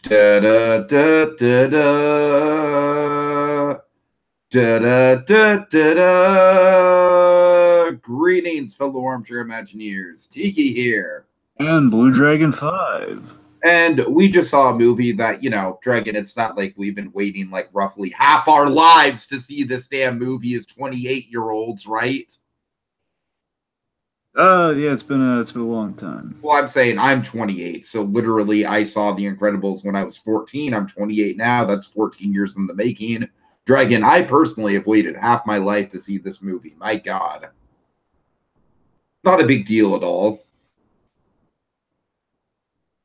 Da da da da da. Da da da da da. Greetings, fellow armchair Imagineers. Tiki here. And Blue Dragon 5. And we just saw a movie that, Dragon, it's not like we've been waiting like roughly half our lives to see this damn movie as 28-year-olds, right? Yeah, it's been a long time. Well, I'm saying I'm 28, so literally I saw The Incredibles when I was 14. I'm 28 now. That's 14 years in the making. Dragon, I personally have waited half my life to see this movie. My God. Not a big deal at all.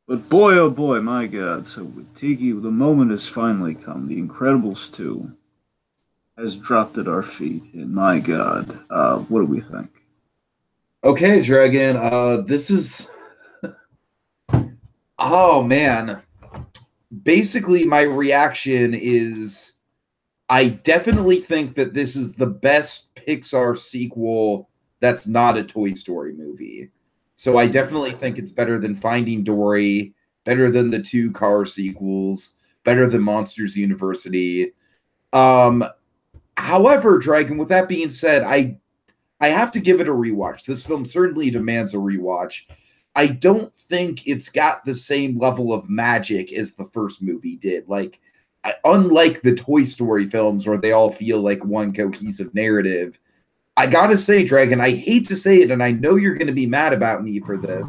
But boy, oh boy, my God. So with Tiki, the moment has finally come. The Incredibles 2 has dropped at our feet. And my God, what do we think? Okay, Dragon, this is... Oh, man. Basically, my reaction is I definitely think that this is the best Pixar sequel that's not a Toy Story movie. So I definitely think it's better than Finding Dory, better than the two Car sequels, better than Monsters University. However, Dragon, with that being said, I have to give it a rewatch. This film certainly demands a rewatch. I don't think it's got the same level of magic as the first movie did. Like, unlike the Toy Story films where they all feel like one cohesive narrative, I gotta say, Dragon, I hate to say it, and I know you're going to be mad about me for this,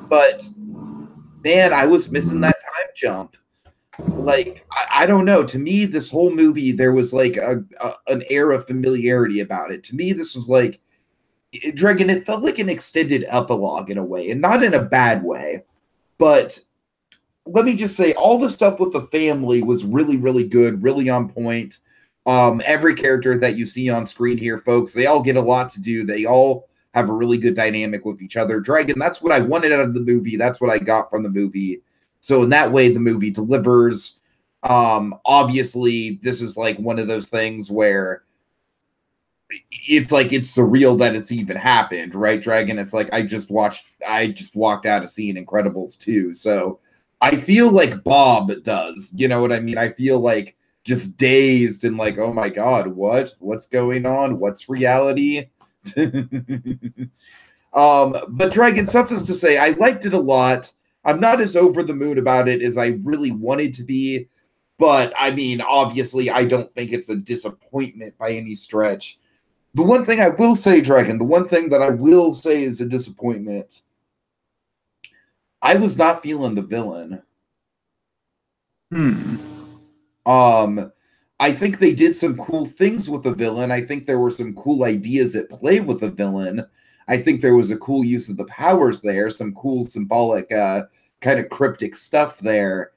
but man, I was missing that time jump. Like, I don't know. To me, this whole movie, there was like an air of familiarity about it. To me, this was like, Dragon, it felt like an extended epilogue in a way, and not in a bad way. But let me just say, all the stuff with the family was really, really good, really on point. Every character that you see on screen here, folks, they all get a lot to do. They all have a really good dynamic with each other. Dragon, that's what I wanted out of the movie. That's what I got from the movie. So in that way, the movie delivers. Obviously, this is like one of those things where it's like it's surreal that it's even happened, right, Dragon? It's like I just walked out of seeing Incredibles 2. So I feel like Bob does. You know what I mean? I feel like just dazed and like, oh my God, what's going on? What's reality? But Dragon, suffice to say, I liked it a lot. I'm not as over the moon about it as I really wanted to be, but I mean, obviously, I don't think it's a disappointment by any stretch. The one thing I will say, Dragon, the one thing that I will say is a disappointment. I was not feeling the villain. I think they did some cool things with the villain. I think there were some cool ideas at play with the villain. I think there was a cool use of the powers there, some cool symbolic, kind of cryptic stuff there.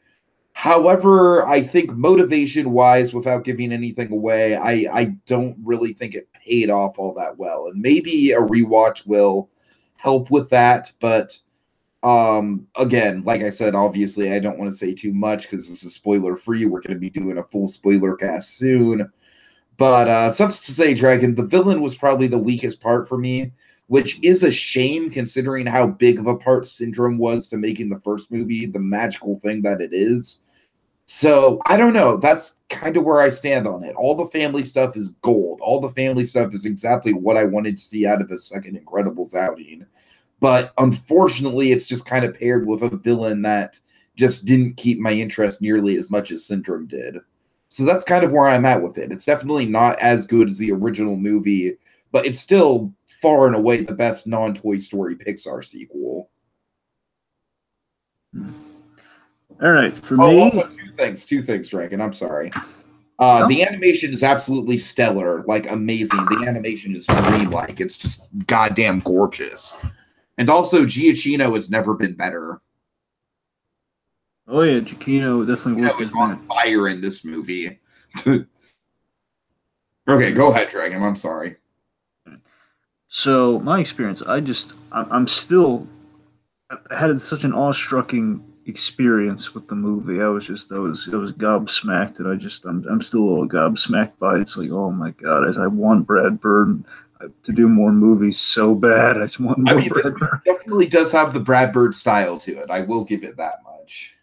However, I think motivation-wise, without giving anything away, I don't really think it paid off all that well. And maybe a rewatch will help with that, but again, like I said, obviously I don't want to say too much because this is spoiler free. We're going to be doing a full spoiler cast soon. But suffice to say, Dragon, the villain was probably the weakest part for me, which is a shame considering how big of a part Syndrome was to making the first movie the magical thing that it is. So I don't know. That's kind of where I stand on it. All the family stuff is gold. All the family stuff is exactly what I wanted to see out of a second Incredibles outing. But unfortunately, it's just kind of paired with a villain that just didn't keep my interest nearly as much as Syndrome did. So that's kind of where I'm at with it. It's definitely not as good as the original movie, but it's still far and away the best non-Toy Story Pixar sequel. All right, for me... Also, two things, Dragon. I'm sorry. The animation is absolutely stellar, like amazing. The animation is dreamlike. It's just goddamn gorgeous. And also, Giacchino has never been better. Oh yeah, Giacchino definitely worked his on fire in this movie. Okay, go ahead, Dragon. I'm sorry. So my experience, I'm still I had such an awestrucking experience with the movie. I was gobsmacked, and I'm still a little gobsmacked by it. It's like, oh my God, I want Brad Bird to do more movies so bad. I just want more. Brad Bird. Definitely does have the Brad Bird style to it. I will give it that much.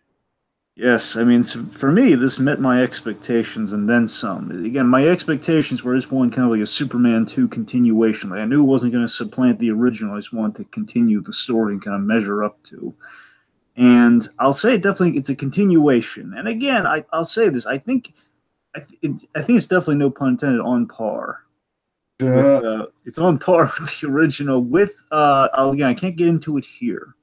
Yes, I mean, for me, this met my expectations and then some. Again, my expectations were just one kind of like a Superman 2 continuation. Like I knew it wasn't going to supplant the original. I just wanted to continue the story and kind of measure up to. And I'll say definitely it's a continuation. And again, I'll say this: I think it's definitely, no pun intended, on par with it's on par with the original. With again, I can't get into it here.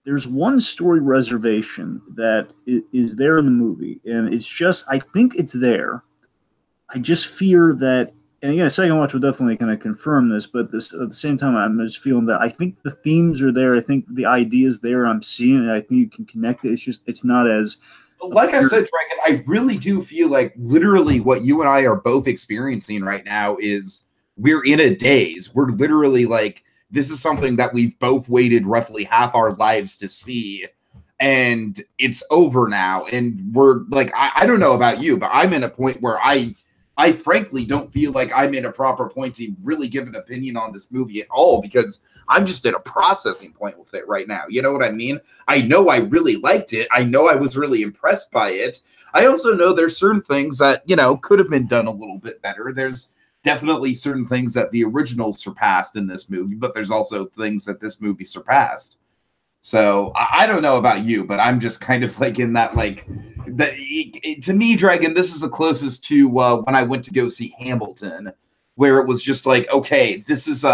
There's one story reservation that is there in the movie, and it's just I think it's there. I just fear that, and again, a second watch will definitely kind of confirm this. But this at the same time, I'm just feeling that I think the themes are there. I think the ideas there. I'm seeing it. I think you can connect it. It's just it's not as like I said, Dragon, I really do feel like literally what you and I are both experiencing right now is we're in a daze. We're literally like, this is something that we've both waited roughly half our lives to see. And it's over now. And we're like, I don't know about you, but I'm in a point where I frankly don't feel like I'm in a proper point to really give an opinion on this movie at all, because I'm just at a processing point with it right now. You know what I mean? I know I really liked it. I know I was really impressed by it. I also know there's certain things that, you know, could have been done a little bit better. There's definitely certain things that the original surpassed in this movie, but there's also things that this movie surpassed. So I don't know about you, but I'm just kind of like in that, like, to me, Dragon, this is the closest to when I went to go see Hamilton, where it was just like, okay, this is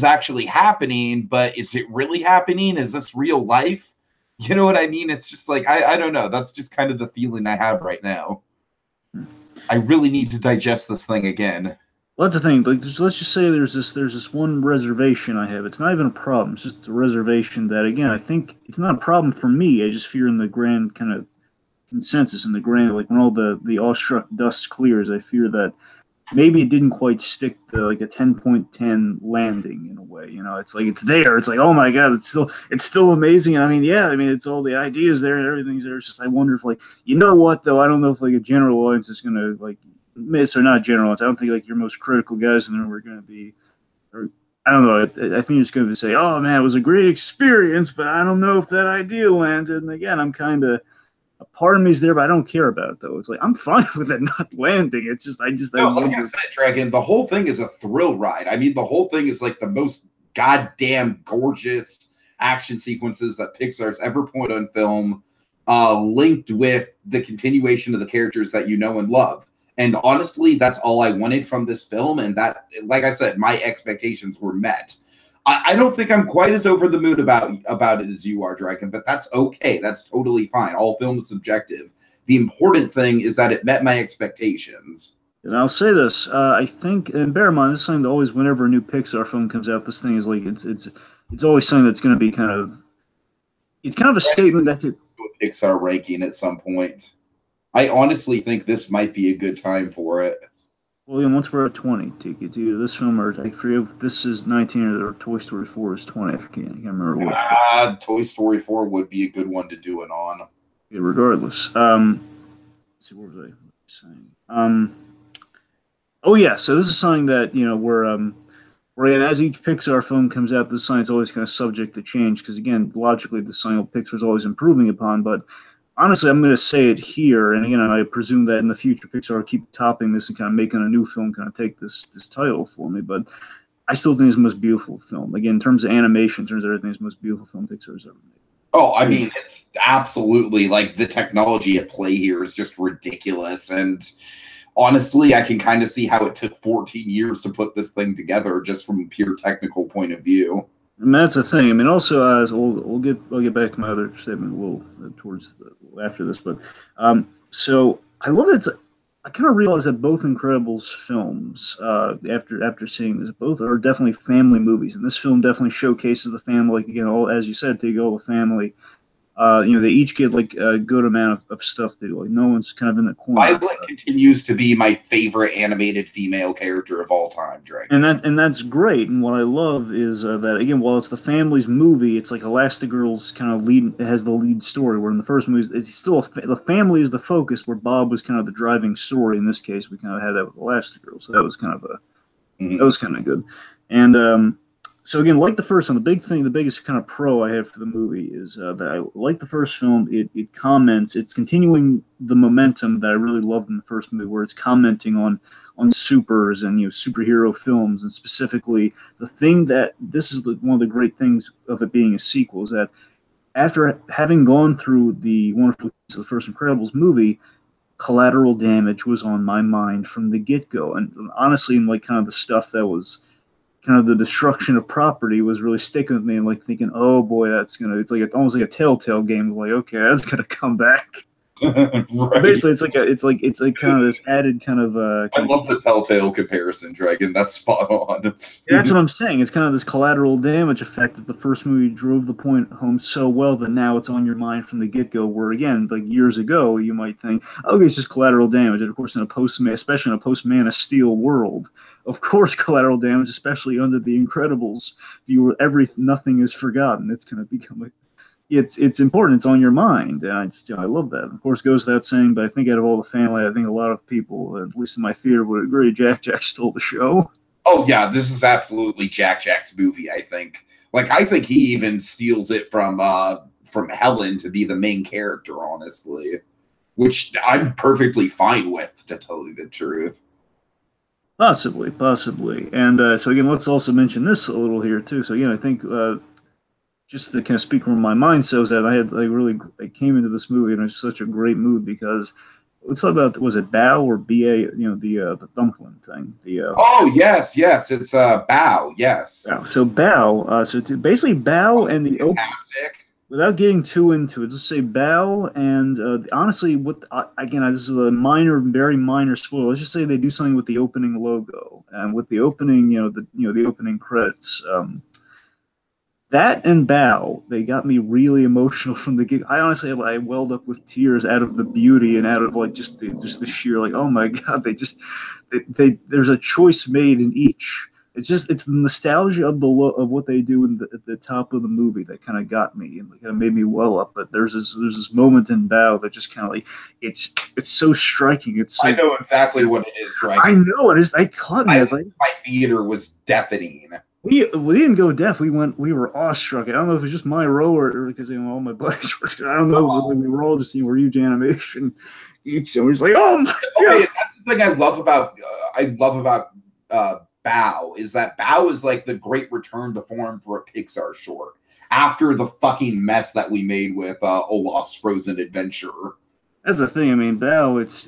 actually happening, but is it really happening? Is this real life? You know what I mean? It's just like, I don't know. That's just kind of the feeling I have right now. I really need to digest this thing again. Well, that's the thing. Like, let's just say there's this one reservation I have. It's not even a problem. It's just a reservation that, again, I think it's not a problem for me. I just fear in the grand kind of consensus, in the grand, like when all the awestruck dust clears, I fear that maybe it didn't quite stick to like a 10.10 landing in a way. You know, it's like it's there. It's like, oh my god, it's still amazing. And I mean, yeah, I mean, it's all the ideas there and everything's there. It's just I wonder if, like, you know what though, I don't know if like a general audience is gonna like miss, or not general audience. I don't think like your most critical guys in there were gonna be, or I don't know. I think you're just going to say, "Oh man, it was a great experience," but I don't know if that idea landed. And again, I'm kind of, a part of me is there, but I don't care about it though. It's like I'm fine with it not landing. It's just no, like I said, Dragon, the whole thing is a thrill ride. I mean, the whole thing is like the most goddamn gorgeous action sequences that Pixar's ever put on film, linked with the continuation of the characters that you know and love. And honestly, that's all I wanted from this film. And that, like I said, my expectations were met. I don't think I'm quite as over the moon about it as you are, Dragon, but that's okay. That's totally fine. All film is subjective. The important thing is that it met my expectations. And I'll say this: I think, and bear in mind, this is something that always, whenever a new Pixar film comes out, this thing is like it's always something that's going to be kind of, it's kind of a statement that could do a Pixar ranking at some point. I honestly think this might be a good time for it. Well, yeah, once we're at 20, Tiki, it's either this film or I forget if this is 19 or Toy Story 4 is 20. I can't remember which. Toy Story 4 would be a good one to do it on. Yeah, regardless. Let's see, what was I saying? Oh yeah, so this is something that, you know, where as each Pixar film comes out, this sign's always kind of subject to change, because again, logically, the sign Pixar's always improving upon, but honestly, I'm going to say it here, and again, I presume that in the future, Pixar will keep topping this and kind of making a new film kind of take this title for me. But I still think it's the most beautiful film. Again, in terms of animation, in terms of everything, it's the most beautiful film Pixar's ever made. Oh, I mean, it's absolutely, like, the technology at play here is just ridiculous. And honestly, I can kind of see how it took 14 years to put this thing together, just from a pure technical point of view. And that's the thing. I mean, also, I'll get back to my other statement after this, but so I love it. I kind of realized that both Incredibles films, after seeing this, both are definitely family movies, and this film definitely showcases the family. Again, all, as you said, take all the family. You know, they each get like a good amount of stuff to do. Like, no one's kind of in the corner. Violet continues to be my favorite animated female character of all time, Dragon. And that's great. And what I love is that, again, while it's the family's movie, it's like Elastigirl's kind of lead. It has the lead story. Where in the first movie, it's still the family is the focus. Where Bob was kind of the driving story. In this case, we kind of had that with Elastigirl. So that was kind of that was kind of good. And So again, like the first one, the biggest kind of pro I have for the movie is that I like the first film. It comments, it's continuing the momentum that I really loved in the first movie, where it's commenting on supers and superhero films, and specifically the thing that this is one of the great things of it being a sequel is that after having gone through the wonderful of the first Incredibles movie, collateral damage was on my mind from the get go, and honestly, in like kind of the stuff that was kind of the destruction of property was really sticking with me, and like thinking, oh boy, it's like almost like a telltale game. Like, okay, that's gonna come back. Right. Basically, it's like kind of this added kind of. I love the Telltale comparison, Dragon. That's spot on. That's what I'm saying. It's kind of this collateral damage effect that the first movie drove the point home so well that now it's on your mind from the get go. Where again, like years ago, you might think, okay, it's just collateral damage. And of course, especially in a post Man of Steel world, of course, collateral damage, especially under the Incredibles, nothing is forgotten. It's going to become like it's important. It's on your mind, and I love that. Of course, goes without saying, but I think out of all the family, I think a lot of people, at least in my theater, would agree Jack stole the show. Oh yeah, this is absolutely Jack's movie. I think he even steals it from Helen to be the main character, honestly, which I'm perfectly fine with, to tell you the truth. Possibly, and so again, let's also mention this a little here too. So again, I think just to kind of speak from my mind, so is that I came into this movie in such a great mood because let's talk about, was it Bao or BA? The dumpling thing. Oh yes, it's Bao. Yes. Bao. So Bao. Basically Bao and the fantastic. Without getting too into it, just say Bao and honestly, again, this is a very minor spoiler. Let's just say they do something with the opening logo and with the opening, the opening credits. That and Bao, they got me really emotional from the gig. I honestly, I welled up with tears out of the beauty and out of like just the sheer like, oh my god, there's a choice made in each. It's the nostalgia of what they do at the top of the movie that kind of got me and kind of made me well up. But there's this moment in Bao that just kind of like it's so striking. I know exactly what it is, Dragon. I know it is. I caught me. My theater was deafening. We didn't go deaf. We were awestruck. I don't know if it was just my row or because all my buddies were. I don't know. We were all just we're huge animation geeks, and we're just like, oh my god. Okay, that's the thing I love about Bao is that Bao is like the great return to form for a Pixar short after the fucking mess that we made with Olaf's Frozen Adventure. That's the thing. I mean, Bao, it's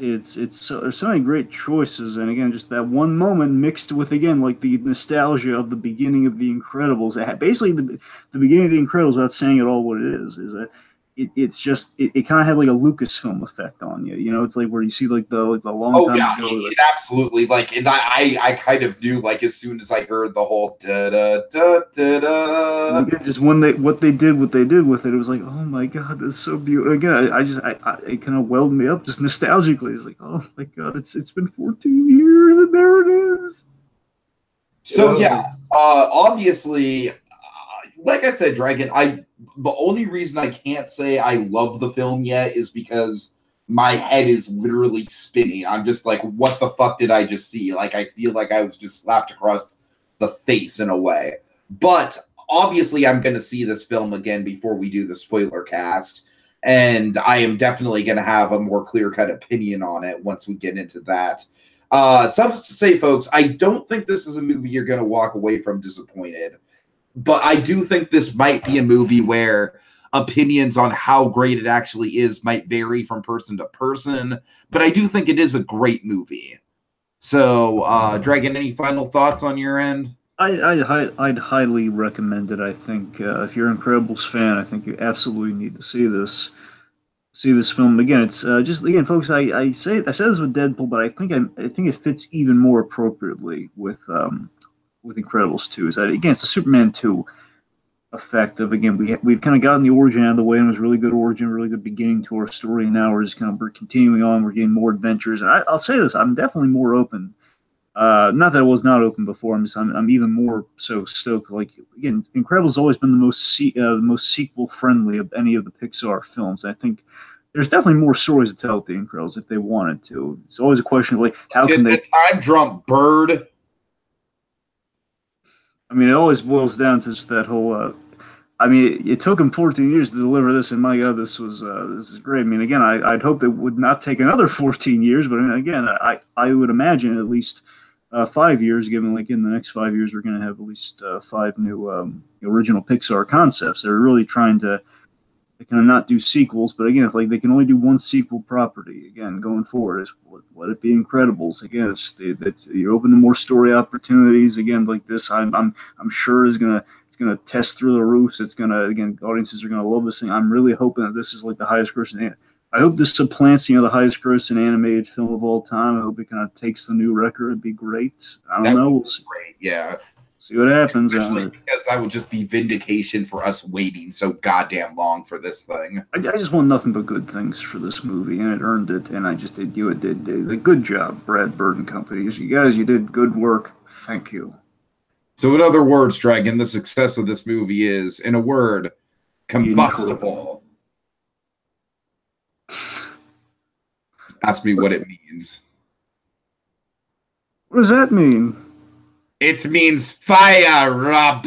there's so many great choices, and again, just that one moment mixed with again like the nostalgia of the beginning of The Incredibles. Basically, the beginning of The Incredibles, without saying it all, what it is that it kind of had like a Lucasfilm effect on you. It's like where you see like the long time ago. It absolutely and I kind of knew like as soon as I heard the whole da da da da da. Just what they did with it, it was like, oh my god, that's so beautiful. Again, it kind of welled me up just nostalgically. It's like, oh my god, it's been 14 years and there it is. So obviously, like I said, Dragon, the only reason I can't say I love the film yet is because my head is literally spinning. I'm just like, what the fuck did I just see? Like, I feel like I was just slapped across the face in a way. But obviously, I'm going to see this film again before we do the spoiler cast. And I am definitely going to have a more clear-cut opinion on it once we get into that. Suffice to say, folks, I don't think this is a movie you're going to walk away from disappointed. But I do think this might be a movie where opinions on how great it actually is might vary from person to person. But I do think it is a great movie. So, Dragon, any final thoughts on your end? I'd highly recommend it. I think if you're an Incredibles fan, I think you absolutely need to see this film. Again, it's folks. I said this with Deadpool, but I think it fits even more appropriately with Incredibles 2. Is that again, it's a Superman 2 effect of again we've kind of gotten the origin out of the way, and it was a really good origin, really good beginning to our story. And now we're continuing on. We're getting more adventures. And I'll say this: I'm definitely more open. Not that I was not open before. I'm even more so stoked. Like again, Incredibles has always been the most sequel friendly of any of the Pixar films. I think there's definitely more stories to tell with the Incredibles if they wanted to. It's always a question of like how can they time jump bird. I mean, it always boils down to just that whole. I mean, it took him 14 years to deliver this, and my God, this is great. I mean, again, I'd hope it would not take another 14 years, but again, I would imagine at least 5 years, given like in the next 5 years, we're going to have at least five new original Pixar concepts. They're really trying to they kind of not do sequels, but again, if like they can only do one sequel property again going forward, is let it be Incredibles again. That you open to more story opportunities again like this. I'm sure it's gonna test through the roofs. It's gonna again audiences are gonna love this thing. I'm really hoping that this is like the highest grossing. I hope this supplants the highest grossing animated film of all time. I hope it kind of takes the new record. It'd be great. I don't know. We'll see. Great, yeah. See what happens. Especially because that would just be vindication for us waiting so goddamn long for this thing. I just want nothing but good things for this movie, and it earned it. And I just did. You did a good job, Brad Bird and Company. You guys, you did good work. Thank you. So, in other words, Dragon, the success of this movie is, in a word, combustible. Ask me what it means. What does that mean? It means fire, Rob.